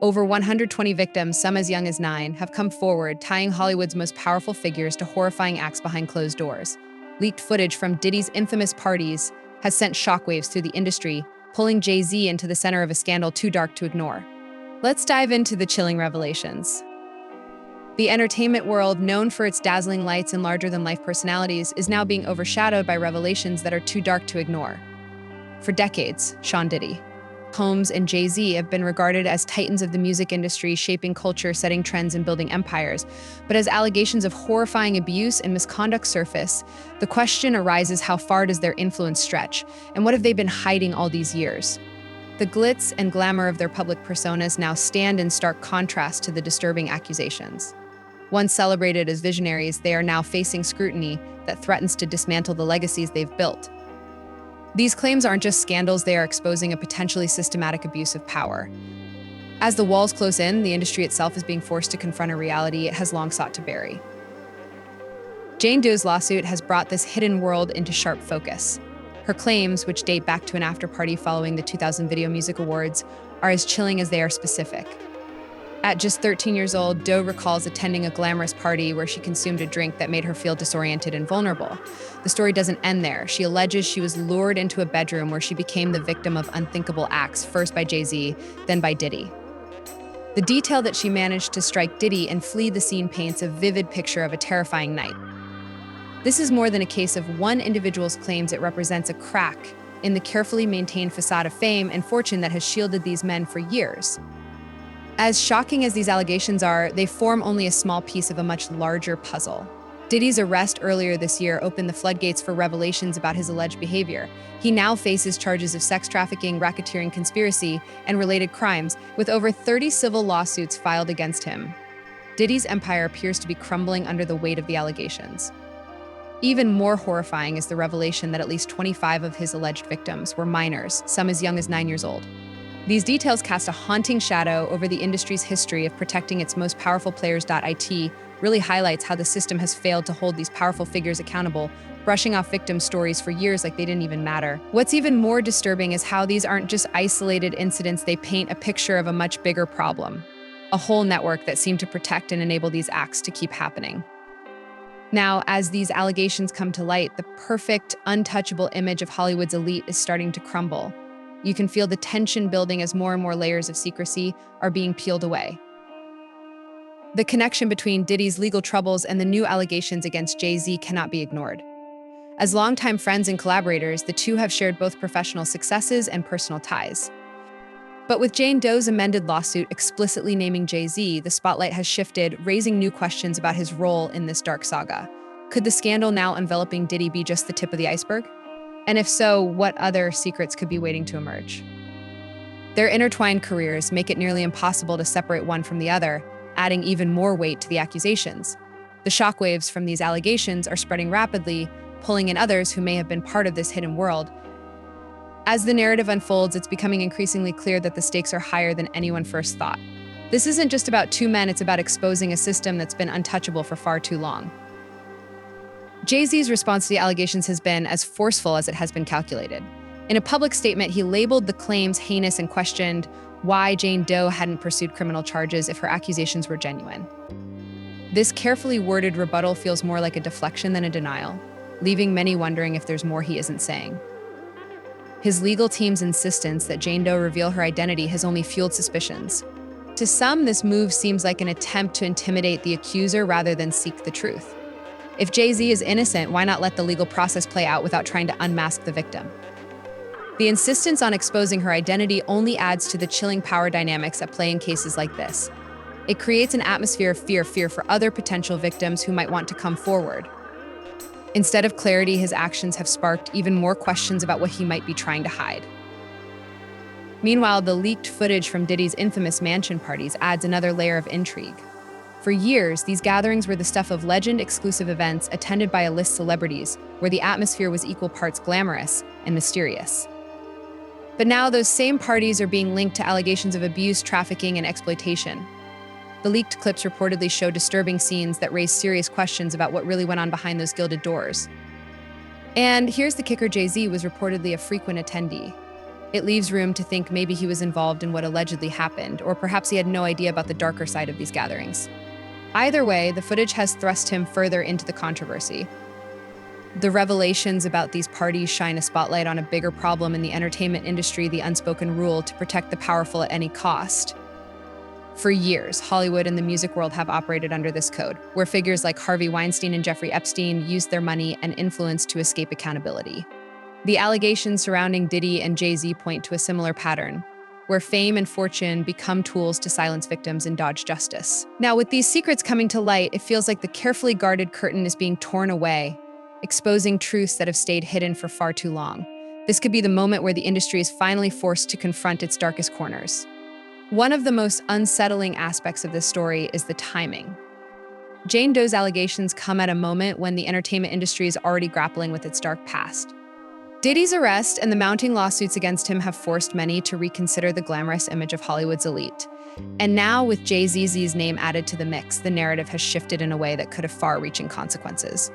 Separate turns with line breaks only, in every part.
Over 120 victims, some as young as 9, have come forward, tying Hollywood's most powerful figures to horrifying acts behind closed doors. Leaked footage from Diddy's infamous parties has sent shockwaves through the industry, pulling Jay-Z into the center of a scandal too dark to ignore. Let's dive into the chilling revelations. The entertainment world, known for its dazzling lights and larger-than-life personalities, is now being overshadowed by revelations that are too dark to ignore. For decades, Sean Diddy, Combs, and Jay-Z have been regarded as titans of the music industry, shaping culture, setting trends, and building empires. But as allegations of horrifying abuse and misconduct surface, the question arises: how far does their influence stretch? And what have they been hiding all these years? The glitz and glamour of their public personas now stand in stark contrast to the disturbing accusations. Once celebrated as visionaries, they are now facing scrutiny that threatens to dismantle the legacies they've built. These claims aren't just scandals, they are exposing a potentially systematic abuse of power. As the walls close in, the industry itself is being forced to confront a reality it has long sought to bury. Jane Doe's lawsuit has brought this hidden world into sharp focus. Her claims, which date back to an after-party following the 2000 Video Music Awards, are as chilling as they are specific. At just 13 years old, Doe recalls attending a glamorous party where she consumed a drink that made her feel disoriented and vulnerable. The story doesn't end there. She alleges she was lured into a bedroom where she became the victim of unthinkable acts, first by Jay-Z, then by Diddy. The detail that she managed to strike Diddy and flee the scene paints a vivid picture of a terrifying night. This is more than a case of one individual's claims. It represents a crack in the carefully maintained facade of fame and fortune that has shielded these men for years. As shocking as these allegations are, they form only a small piece of a much larger puzzle. Diddy's arrest earlier this year opened the floodgates for revelations about his alleged behavior. He now faces charges of sex trafficking, racketeering, conspiracy, and related crimes, with over 30 civil lawsuits filed against him. Diddy's empire appears to be crumbling under the weight of the allegations. Even more horrifying is the revelation that at least 25 of his alleged victims were minors, some as young as 9 years old. These details cast a haunting shadow over the industry's history of protecting its most powerful players. It really highlights how the system has failed to hold these powerful figures accountable, brushing off victim stories for years like they didn't even matter. What's even more disturbing is how these aren't just isolated incidents, they paint a picture of a much bigger problem, a whole network that seemed to protect and enable these acts to keep happening. Now, as these allegations come to light, the perfect, untouchable image of Hollywood's elite is starting to crumble. You can feel the tension building as more and more layers of secrecy are being peeled away. The connection between Diddy's legal troubles and the new allegations against Jay-Z cannot be ignored. As longtime friends and collaborators, the two have shared both professional successes and personal ties. But with Jane Doe's amended lawsuit explicitly naming Jay-Z, the spotlight has shifted, raising new questions about his role in this dark saga. Could the scandal now enveloping Diddy be just the tip of the iceberg? And if so, what other secrets could be waiting to emerge? Their intertwined careers make it nearly impossible to separate one from the other, adding even more weight to the accusations. The shockwaves from these allegations are spreading rapidly, pulling in others who may have been part of this hidden world. As the narrative unfolds, it's becoming increasingly clear that the stakes are higher than anyone first thought. This isn't just about two men, it's about exposing a system that's been untouchable for far too long. Jay-Z's response to the allegations has been as forceful as it has been calculated. In a public statement, he labeled the claims heinous and questioned why Jane Doe hadn't pursued criminal charges if her accusations were genuine. This carefully worded rebuttal feels more like a deflection than a denial, leaving many wondering if there's more he isn't saying. His legal team's insistence that Jane Doe reveal her identity has only fueled suspicions. To some, this move seems like an attempt to intimidate the accuser rather than seek the truth. If Jay-Z is innocent, why not let the legal process play out without trying to unmask the victim? The insistence on exposing her identity only adds to the chilling power dynamics at play in cases like this. It creates an atmosphere of fear for other potential victims who might want to come forward. Instead of clarity, his actions have sparked even more questions about what he might be trying to hide. Meanwhile, the leaked footage from Diddy's infamous mansion parties adds another layer of intrigue. For years, these gatherings were the stuff of legend-exclusive events attended by A-list celebrities, where the atmosphere was equal parts glamorous and mysterious. But now those same parties are being linked to allegations of abuse, trafficking, and exploitation. The leaked clips reportedly show disturbing scenes that raise serious questions about what really went on behind those gilded doors. And here's the kicker: Jay-Z was reportedly a frequent attendee. It leaves room to think maybe he was involved in what allegedly happened, or perhaps he had no idea about the darker side of these gatherings. Either way, the footage has thrust him further into the controversy. The revelations about these parties shine a spotlight on a bigger problem in the entertainment industry: the unspoken rule to protect the powerful at any cost. For years, Hollywood and the music world have operated under this code, where figures like Harvey Weinstein and Jeffrey Epstein used their money and influence to escape accountability. The allegations surrounding Diddy and Jay-Z point to a similar pattern, where fame and fortune become tools to silence victims and dodge justice. Now, with these secrets coming to light, it feels like the carefully guarded curtain is being torn away, exposing truths that have stayed hidden for far too long. This could be the moment where the industry is finally forced to confront its darkest corners. One of the most unsettling aspects of this story is the timing. Jane Doe's allegations come at a moment when the entertainment industry is already grappling with its dark past. Diddy's arrest and the mounting lawsuits against him have forced many to reconsider the glamorous image of Hollywood's elite. And now, with Jay-Z's name added to the mix, the narrative has shifted in a way that could have far-reaching consequences.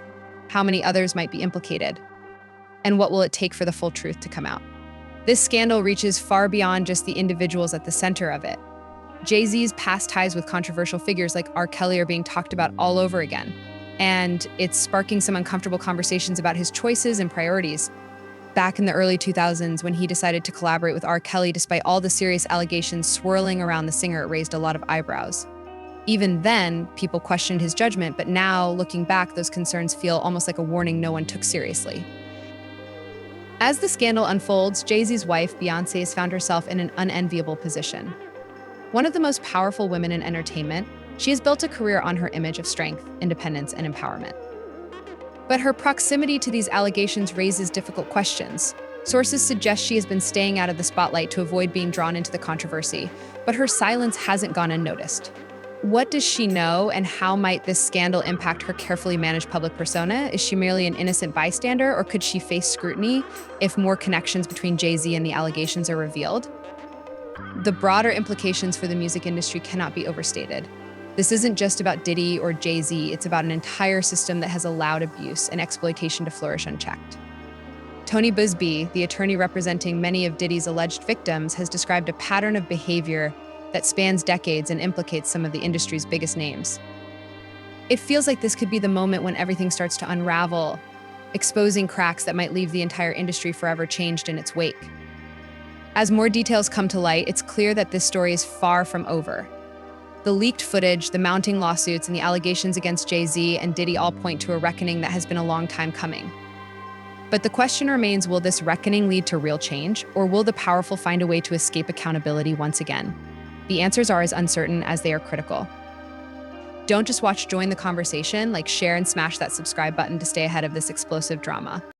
How many others might be implicated? And what will it take for the full truth to come out? This scandal reaches far beyond just the individuals at the center of it. Jay-Z's past ties with controversial figures like R. Kelly are being talked about all over again, and it's sparking some uncomfortable conversations about his choices and priorities. Back in the early 2000s, when he decided to collaborate with R. Kelly despite all the serious allegations swirling around the singer, it raised a lot of eyebrows. Even then, people questioned his judgment, but now, looking back, those concerns feel almost like a warning no one took seriously. As the scandal unfolds, Jay-Z's wife, Beyoncé, has found herself in an unenviable position. One of the most powerful women in entertainment, she has built a career on her image of strength, independence, and empowerment. But her proximity to these allegations raises difficult questions. Sources suggest she has been staying out of the spotlight to avoid being drawn into the controversy, but her silence hasn't gone unnoticed. What does she know, and how might this scandal impact her carefully managed public persona? Is she merely an innocent bystander, or could she face scrutiny if more connections between Jay-Z and the allegations are revealed? The broader implications for the music industry cannot be overstated. This isn't just about Diddy or Jay-Z, it's about an entire system that has allowed abuse and exploitation to flourish unchecked. Tony Busby, the attorney representing many of Diddy's alleged victims, has described a pattern of behavior that spans decades and implicates some of the industry's biggest names. It feels like this could be the moment when everything starts to unravel, exposing cracks that might leave the entire industry forever changed in its wake. As more details come to light, it's clear that this story is far from over. The leaked footage, the mounting lawsuits, and the allegations against Jay-Z and Diddy all point to a reckoning that has been a long time coming. But the question remains, will this reckoning lead to real change, or will the powerful find a way to escape accountability once again? The answers are as uncertain as they are critical. Don't just watch, join the conversation, like, share, and smash that subscribe button to stay ahead of this explosive drama.